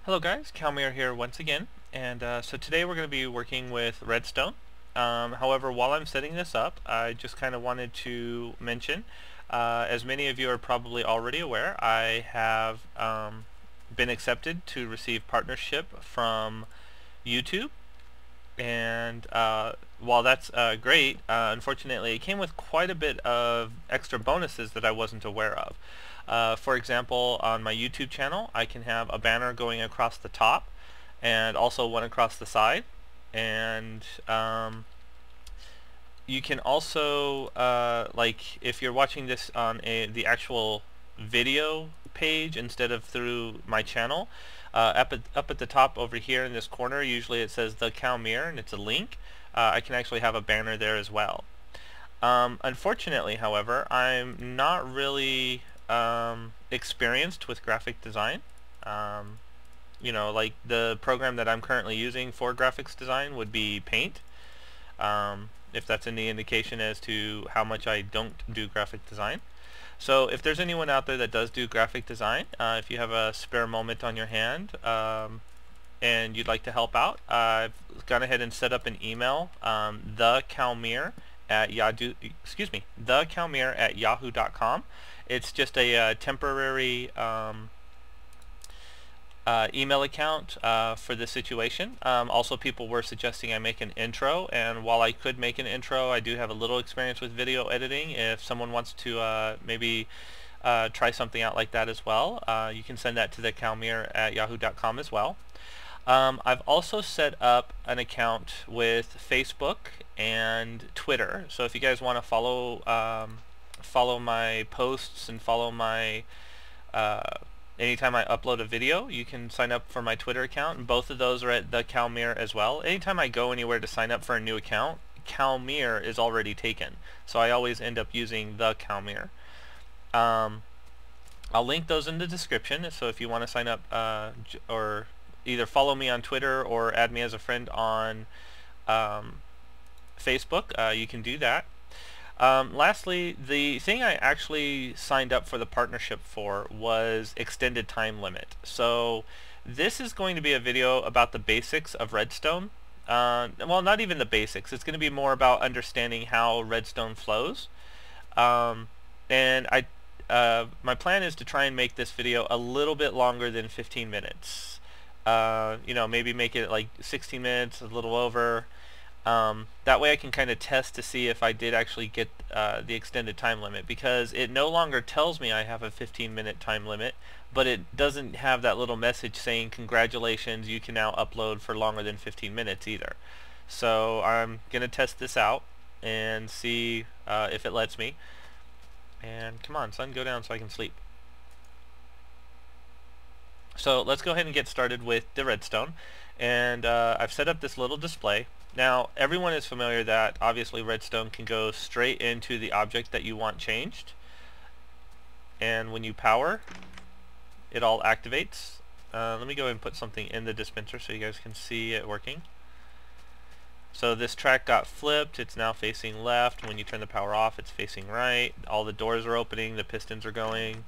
Hello guys, Kalmier here once again, and so today we're going to be working with Redstone. However, while I'm setting this up, I just kind of wanted to mention, as many of you are probably already aware, I have been accepted to receive partnership from YouTube, and while that's great, unfortunately it came with quite a bit of extra bonuses that I wasn't aware of. For example, on my YouTube channel, I can have a banner going across the top and also one across the side. And you can also, like if you're watching this on the actual video page instead of through my channel, up at the top over here in this corner, usually it says TheKalmier and it's a link. I can actually have a banner there as well. Unfortunately, however, I'm not really experienced with graphic design. Like the program that I'm currently using for graphics design would be Paint. If that's any indication as to how much I don't do graphic design. So if there's anyone out there that does do graphic design, if you have a spare moment on your hand and you'd like to help out, I've gone ahead and set up an email, TheKalmier at TheKalmier@yahoo.com. It's just a temporary email account for this situation. Also, people were suggesting I make an intro, and while I could make an intro, I do have a little experience with video editing. If someone wants to maybe try something out like that as well, you can send that to TheKalmier@yahoo.com as well. I've also set up an account with Facebook and Twitter, so if you guys want to follow my posts and follow my anytime I upload a video, you can sign up for my Twitter account, and both of those are at TheKalmier as well. Anytime I go anywhere to sign up for a new account, Kalmier is already taken, so I always end up using TheKalmier. I'll link those in the description, so if you want to sign up or either follow me on Twitter or add me as a friend on Facebook, you can do that. Lastly, the thing I actually signed up for the partnership for was extended time limit. So this is going to be a video about the basics of Redstone. Well, not even the basics. It's going to be more about understanding how Redstone flows. And my plan is to try and make this video a little bit longer than 15 minutes. Maybe make it like 16 minutes, a little over. That way I can kind of test to see if I did actually get the extended time limit, because it no longer tells me I have a 15-minute time limit, but it doesn't have that little message saying congratulations, you can now upload for longer than 15 minutes either. So I'm going to test this out and see if it lets me. And come on, sun, go down so I can sleep. So let's go ahead and get started with the redstone, and I've set up this little display. Now everyone is familiar that obviously redstone can go straight into the object that you want changed, and when you power it all activates. Let me go ahead and put something in the dispenser so you guys can see it working. So this track got flipped, it's now facing left. When you turn the power off, it's facing right. All the doors are opening, the pistons are going,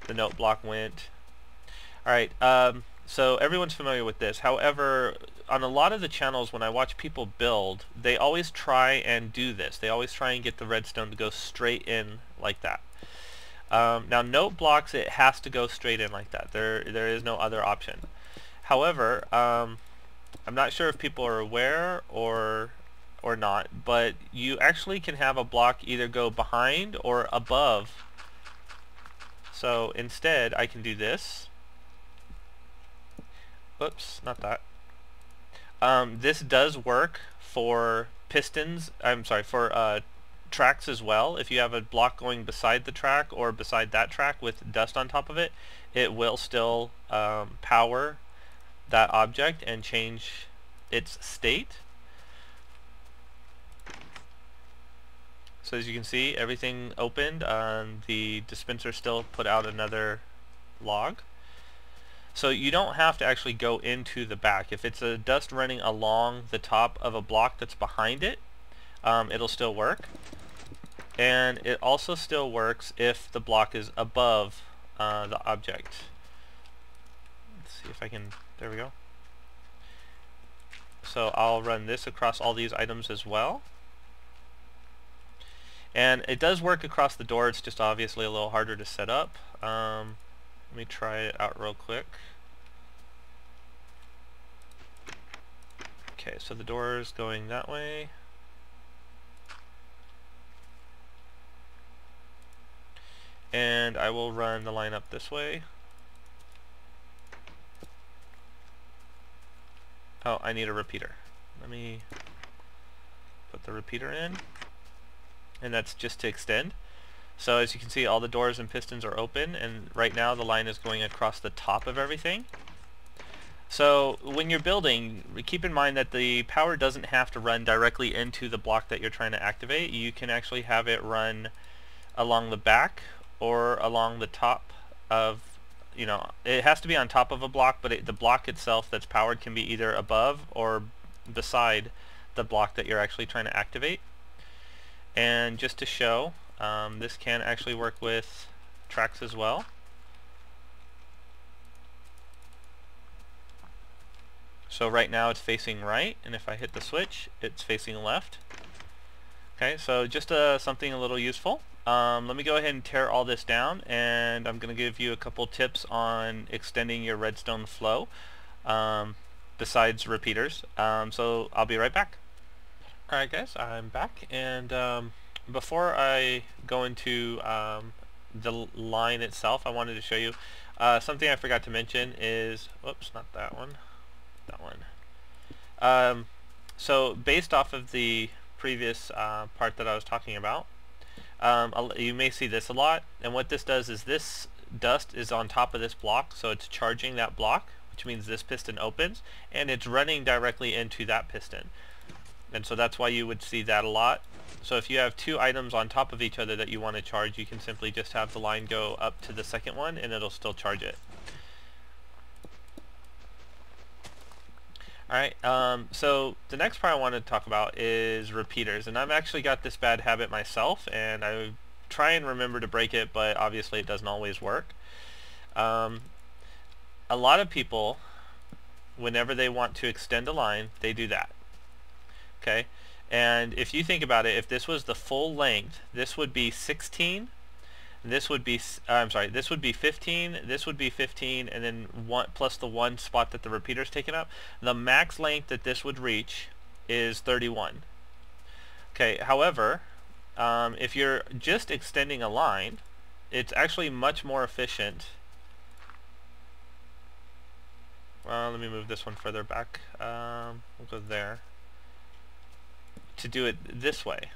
the note block went. Alright, so everyone's familiar with this. However, on a lot of the channels when I watch people build, they always try and do this. They always try and get the redstone to go straight in like that. Now note blocks, it has to go straight in like that. There is no other option. However, I'm not sure if people are aware or not, but you actually can have a block either go behind or above. So instead I can do this. Whoops, not that. This does work for pistons, for tracks as well. If you have a block going beside the track or beside that track with dust on top of it, it will still power that object and change its state. So as you can see, everything opened. The dispenser still put out another log. So you don't have to actually go into the back. If it's a dust running along the top of a block that's behind it, it'll still work. And it also still works if the block is above the object. Let's see if if I can, there we go. So I'll run this across all these items as well. And it does work across the door, it's just obviously a little harder to set up. Let me try it out real quick. Okay, so the door is going that way. And I will run the line up this way. Oh, I need a repeater. Let me put the repeater in. And that's just to extend. So as you can see, all the doors and pistons are open, and right now the line is going across the top of everything. So when you're building, keep in mind that the power doesn't have to run directly into the block that you're trying to activate. You can actually have it run along the back or along the top of, it has to be on top of a block, but the block itself that's powered can be either above or beside the block that you're actually trying to activate. And just to show, this can actually work with tracks as well. So right now it's facing right, and if I hit the switch, it's facing left. Okay, so just something a little useful. Let me go ahead and tear all this down, and I'm going to give you a couple tips on extending your redstone flow besides repeaters. So I'll be right back. Alright guys, I'm back, and before I go into the line itself, I wanted to show you something I forgot to mention is, whoops, not that one, that one. So based off of the previous part that I was talking about, you may see this a lot, and what this does is this dust is on top of this block, so it's charging that block, which means this piston opens, and it's running directly into that piston. And so that's why you would see that a lot. So if you have two items on top of each other that you want to charge, you can simply just have the line go up to the second one and it'll still charge it. Alright, so the next part I want to talk about is repeaters. And I've actually got this bad habit myself, and I try and remember to break it, but obviously it doesn't always work. A lot of people, whenever they want to extend a line, they do that. Okay, and if you think about it, if this was the full length, this would be 16, this would be, this would be 15, this would be 15, and then one plus the one spot that the repeater's taken up. The max length that this would reach is 31. Okay, however, if you're just extending a line, it's actually much more efficient. Well, let me move this one further back. We'll go there. To do it this way.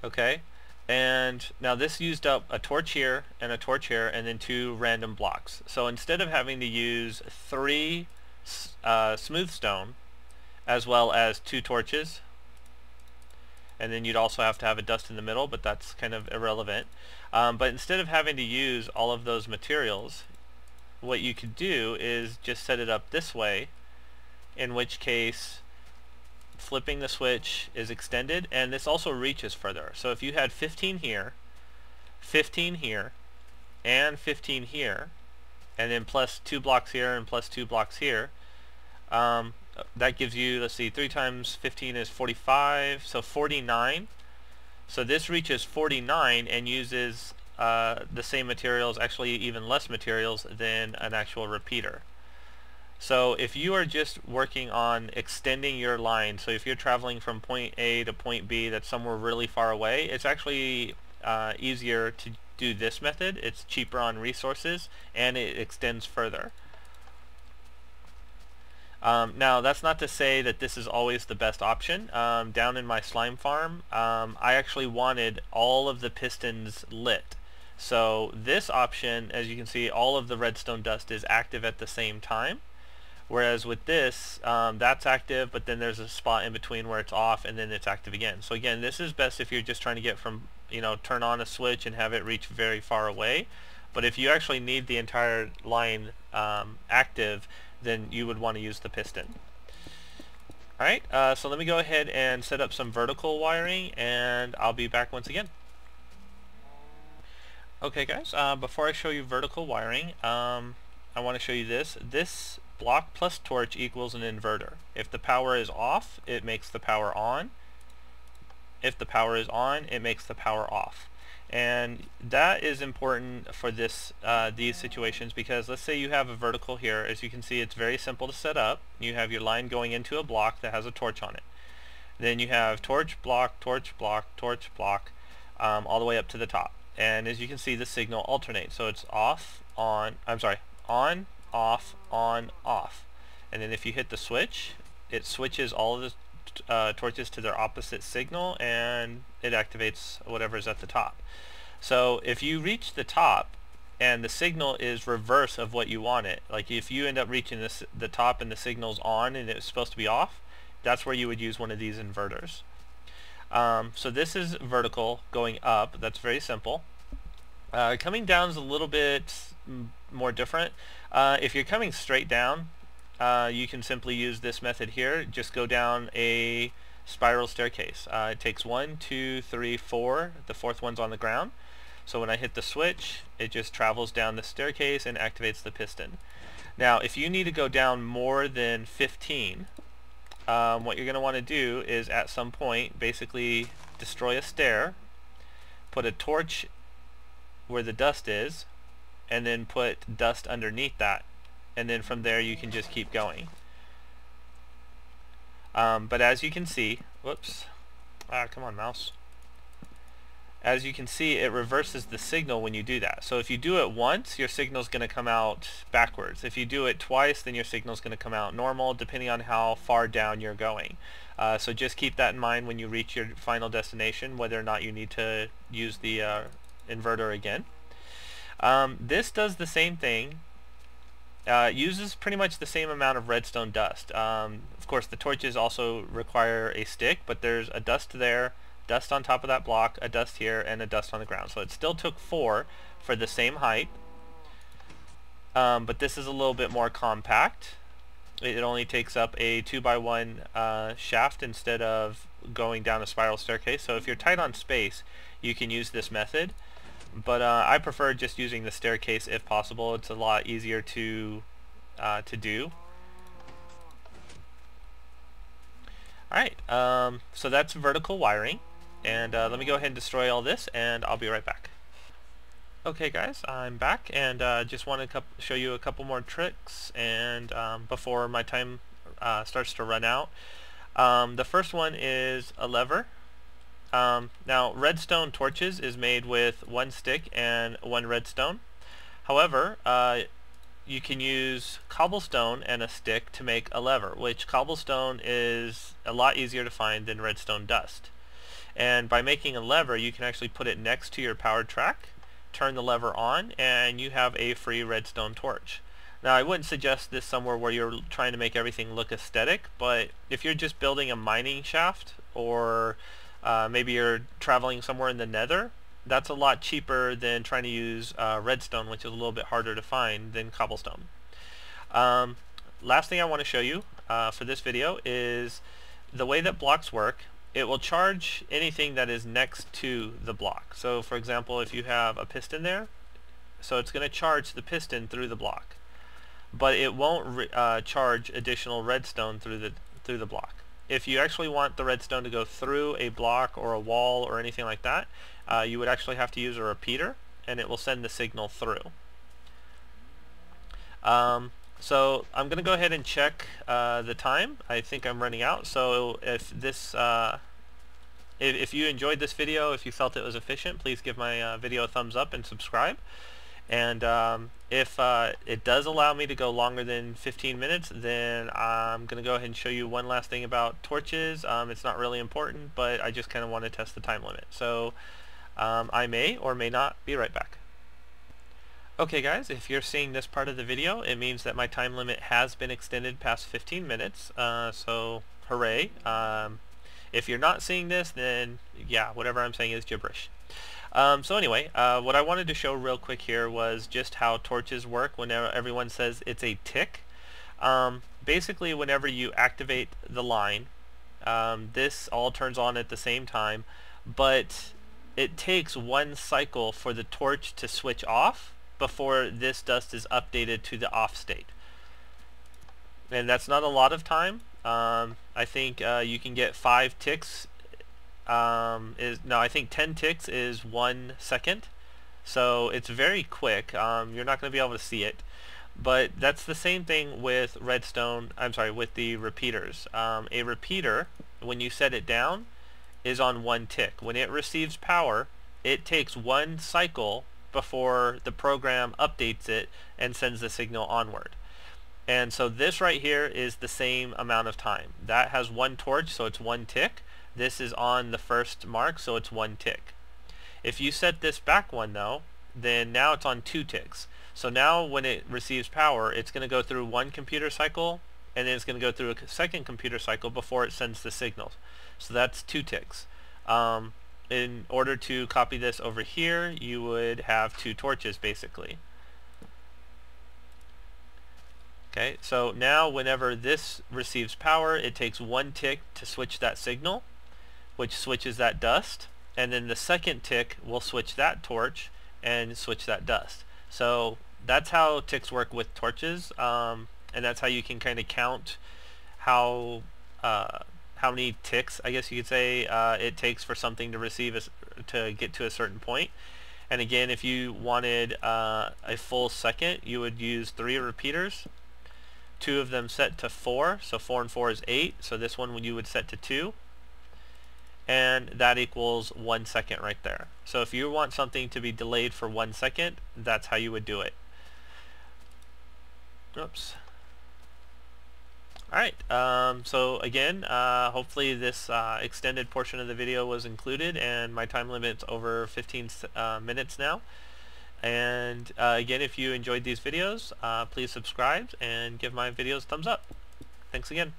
Okay, and now this used up a torch here and a torch here and then two random blocks. So instead of having to use 3 smooth stone as well as 2 torches, and then you'd also have to have a dust in the middle, but that's kind of irrelevant. But instead of having to use all of those materials, what you could do is just set it up this way, in which case flipping the switch is extended, and this also reaches further. So if you had 15 here, 15 here, and 15 here, and then plus 2 blocks here and plus 2 blocks here, that gives you, let's see, 3 times 15 is 45, so 49. So this reaches 49 and uses the same materials, actually even less materials than an actual repeater. So if you are just working on extending your line, so if you're traveling from point A to point B that's somewhere really far away, it's actually easier to do this method. It's cheaper on resources and it extends further. Now that's not to say that this is always the best option. Down in my slime farm, I actually wanted all of the pistons lit. So this option, as you can see, all of the redstone dust is active at the same time. Whereas with this, that's active, but then there's a spot in between where it's off and then it's active again. So again, this is best if you're just trying to get from, turn on a switch and have it reach very far away. But if you actually need the entire line active, then you would want to use the piston. Alright, so let me go ahead and set up some vertical wiring, and I'll be back once again. Okay guys, before I show you vertical wiring, I want to show you this. This block plus torch equals an inverter. If the power is off, it makes the power on. If the power is on, it makes the power off. And that is important for these situations, because let's say you have a vertical here. As you can see, it's very simple to set up. You have your line going into a block that has a torch on it. Then you have torch, block, torch, block, torch, block, all the way up to the top. And as you can see, the signal alternates. So it's off, on, on, off, on, off. And then if you hit the switch, it switches all of the torches to their opposite signal, and it activates whatever's at the top. So if you reach the top and the signal is reverse of what you want it, like if you end up reaching the top and the signal's on and it's supposed to be off, that's where you would use one of these inverters. So this is vertical going up. That's very simple. Coming down is a little bit more different. If you're coming straight down, you can simply use this method here. Just go down a spiral staircase. It takes 1, 2, 3, 4. The fourth one's on the ground. So when I hit the switch, it just travels down the staircase and activates the piston. Now, if you need to go down more than 15, what you're going to want to do is at some point basically destroy a stair, put a torch where the dust is, and then put dust underneath that, and then from there you can just keep going. But as you can see, whoops, come on mouse. As you can see, it reverses the signal when you do that. So if you do it once, your signal's going to come out backwards. If you do it twice, then your signal's going to come out normal, depending on how far down you're going. So just keep that in mind when you reach your final destination, whether or not you need to use the inverter again. This does the same thing. Uses pretty much the same amount of redstone dust. Of course, the torches also require a stick, but there's a dust there, dust on top of that block, a dust here, and a dust on the ground. So it still took 4 for the same height, but this is a little bit more compact. It only takes up a 2x1 shaft instead of going down a spiral staircase. So if you're tight on space, you can use this method. But I prefer just using the staircase if possible. It's a lot easier to do. Alright, so that's vertical wiring. And let me go ahead and destroy all this, and I'll be right back. Okay guys, I'm back, and just want to show you a couple more tricks and before my time starts to run out. The first one is a lever. Now redstone torches is made with 1 stick and 1 redstone. However, you can use cobblestone and a stick to make a lever, which cobblestone is a lot easier to find than redstone dust. And by making a lever, you can actually put it next to your powered track, turn the lever on, and you have a free redstone torch. Now I wouldn't suggest this somewhere where you're trying to make everything look aesthetic, but if you're just building a mining shaft, or maybe you're traveling somewhere in the nether, that's a lot cheaper than trying to use redstone, which is a little bit harder to find than cobblestone. Last thing I want to show you for this video is the way that blocks work. It will charge anything that is next to the block. So for example, if you have a piston there, so it's going to charge the piston through the block, but it won't charge additional redstone through the block. If you actually want the redstone to go through a block or a wall or anything like that, you would actually have to use a repeater, and it will send the signal through. So I'm going to go ahead and check the time. I think I'm running out. So if this, if you enjoyed this video, if you felt it was efficient, please give my video a thumbs up and subscribe. And if it does allow me to go longer than 15 minutes, then I'm going to go ahead and show you one last thing about torches. It's not really important, but I just kind of want to test the time limit. So I may or may not be right back. Okay guys, if you're seeing this part of the video, it means that my time limit has been extended past 15 minutes, so hooray. If you're not seeing this, then yeah, whatever I'm saying is gibberish. So anyway, what I wanted to show real quick here was just how torches work whenever everyone says it's a tick. Basically, whenever you activate the line, this all turns on at the same time, but it takes one cycle for the torch to switch off before this dust is updated to the off state. And that's not a lot of time. I think you can get 5 ticks. I think 10 ticks is 1 second. So it's very quick. You're not going to be able to see it. But that's the same thing with redstone, with the repeaters. A repeater, when you set it down, is on 1 tick. When it receives power, it takes 1 cycle before the program updates it and sends the signal onward. And so this right here is the same amount of time. That has 1 torch, so it's 1 tick. This is on the first mark, so it's 1 tick. If you set this back 1 though, then now it's on 2 ticks. So now when it receives power, it's going to go through 1 computer cycle, and then it's going to go through a second computer cycle before it sends the signal. So that's 2 ticks. In order to copy this over here, you would have 2 torches basically. Okay, so now whenever this receives power, it takes 1 tick to switch that signal, which switches that dust, and then the second tick will switch that torch and switch that dust. So that's how ticks work with torches, and that's how you can kind of count how many ticks, I guess you could say, it takes for something to receive to get to a certain point. And again, if you wanted a full second, you would use 3 repeaters. 2 of them set to 4, so 4 and 4 is 8, so this one you would set to 2, and that equals 1 second right there. So if you want something to be delayed for 1 second, that's how you would do it. Oops. Alright, so again, hopefully this extended portion of the video was included, and my time limit's over 15 minutes now. And again, if you enjoyed these videos, please subscribe and give my videos a thumbs up. Thanks again.